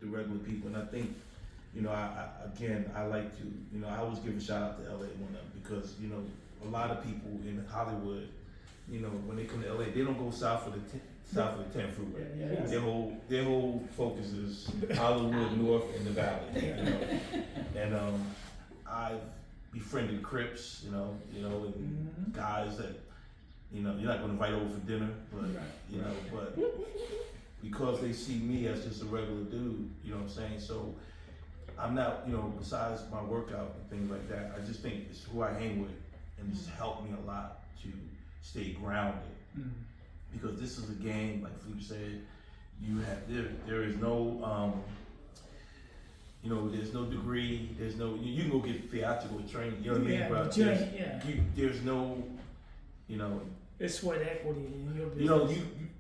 the regular people. And I think, I like to, I always give a shout out to LA because, a lot of people in Hollywood, when they come to LA, they don't go south of the 10 freeway. Yeah. Their whole focus is Hollywood, North, and the Valley. And I've befriended Crips, and guys that, you're not gonna invite over for dinner, but but because they see me as just a regular dude, you know what I'm saying? So I'm not, besides my workout and things like that, I just think it's who I hang with, and it's helped me a lot to stay grounded. Because this is a game, like Philippe said, there is no, there's no degree, there's no, you can go get theatrical training, you know what I mean? Yeah, But but you ain't, there's no, it's sweat equity in your business.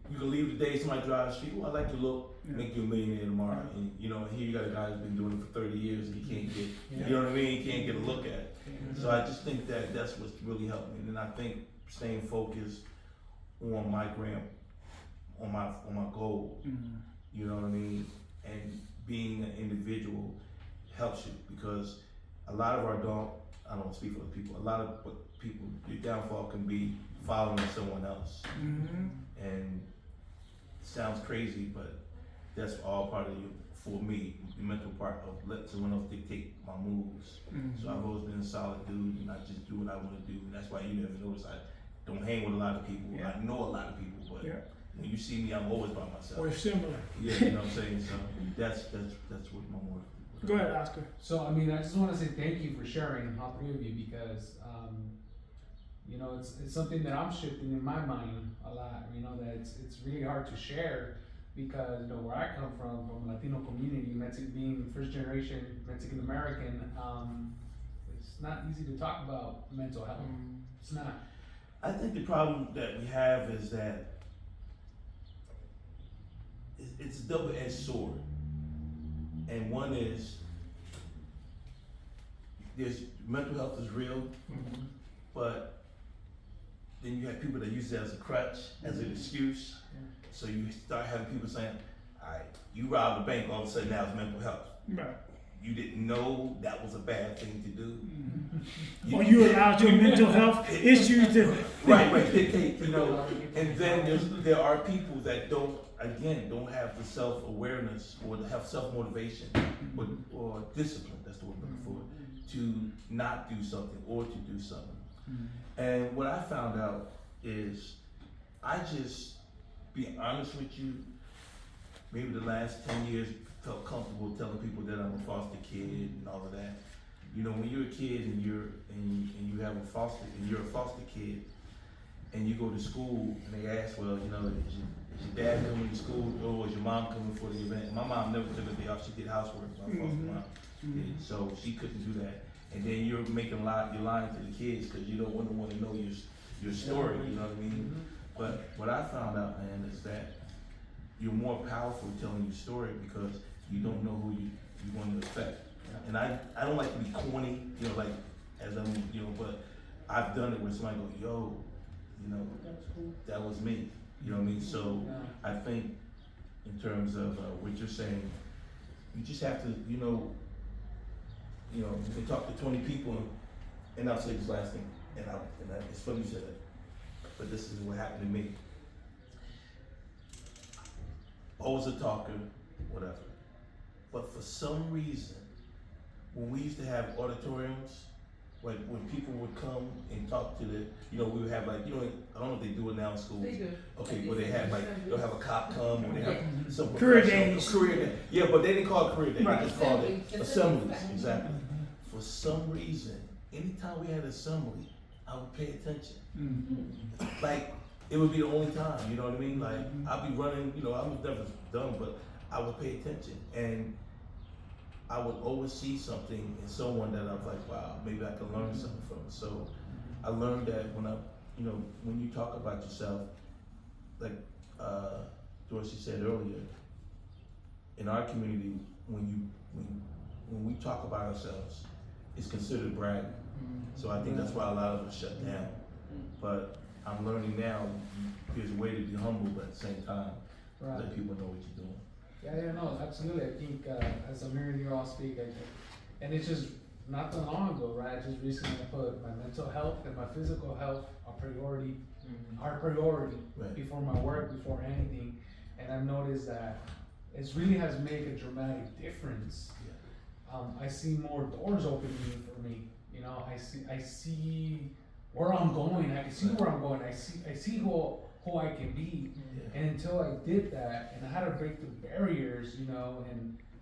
you can leave the day somebody drives the street, I like your look, make you a millionaire tomorrow. And here you got a guy who's been doing it for 30 years and he can't get, you know what I mean? He can't get a look at it. So I just think that that's what's really helped me. And then I think staying focused on my on my goal, you know what I mean? And being an individual helps you because a lot of I don't speak for other people, a lot of people, your downfall can be following someone else. And it sounds crazy, but that's all part of you, for me, the mental part of letting someone else dictate my moves. So I've always been a solid dude and I just do what I want to do. And that's why you never notice I don't hang with a lot of people. I know a lot of people, but when you see me, I'm always by myself. We're similar. Yeah, you know what I'm saying? So that's what my motive. Go ahead, Oscar. So, I just want to say thank you for sharing, all three of you, because, it's something that I'm shifting in my mind a lot, that it's really hard to share because, where I come from a Latino community, being first generation Mexican American, it's not easy to talk about mental health. It's not. I think the problem that we have is that it's a double-edged sword. And one is, mental health is real, but then you have people that use it as a crutch, as an excuse. So you start having people saying, all right, you robbed a bank, all of a sudden now it's mental health. Right. You didn't know that was a bad thing to do. Or you allowed your mental health issues to. Right, dictate, and then there are people that don't have the self-awareness or have self-motivation or discipline, that's the word I'm looking for, to not do something or to do something. And what I found out is, I just, be honest with you, maybe the last 10 years felt comfortable telling people that I'm a foster kid and all of that. When you're a kid and you're a foster kid and you go to school and they ask, well, is your dad coming to school or is your mom coming for the event? My mom never took a day off, she did housework, my foster mom did, so she couldn't do that. And then you're you're lying to the kids because you don't want to know your story, you know what I mean? But what I found out, man, is that you're more powerful telling your story because you don't know who you want to affect. And I don't like to be corny, but I've done it where somebody goes, yo, that was me, you know what I mean? So I think in terms of what you're saying, you just have to, you can talk to 20 people, and I'll say this last thing, and it's funny you said that, but this is what happened to me. Always a talker, whatever. But for some reason, when we used to have auditoriums, when people would come and talk to we would have I don't know if they do it now in schools. They do. Okay, where they have they'll have a cop come, or they have some Career professional- days. Career day. Yeah, but they didn't call it career day, Right. they just called it Assemblies. assemblies, exactly. For some reason, anytime we had assembly, I would pay attention. Like, it would be the only time, you know what I mean? Like, I'd be running, I was never dumb, but I would pay attention. And I would always see something in someone that I was like, wow, maybe I can learn something from. So I learned that when you talk about yourself, like Dorsey said earlier, in our community, when we talk about ourselves, it's considered bragging. So I think that's why a lot of us shut down. But I'm learning now, there's a way to be humble, but at the same time, let people know what you're doing. Yeah, no, absolutely. I think as Amir and you all speak, and it's just not that long ago, right? I just recently put my mental health and my physical health our priority Right. before my work, before anything. And I've noticed that it really has made a dramatic difference. I see more doors opening for me. You know, I see where I'm going. I can see where I'm going. I see who I can be. Yeah. And until I did that, and I had to break through barriers, you know,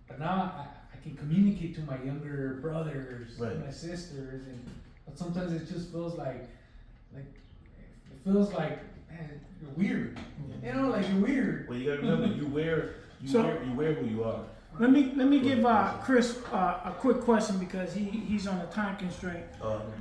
but now I can communicate to my younger brothers, Right. my sisters, but sometimes it just feels like it feels like, man, you're weird. You know, like you're weird. Well, you gotta remember, you wear who you are. Let me give Chris a quick question because he's on a time constraint.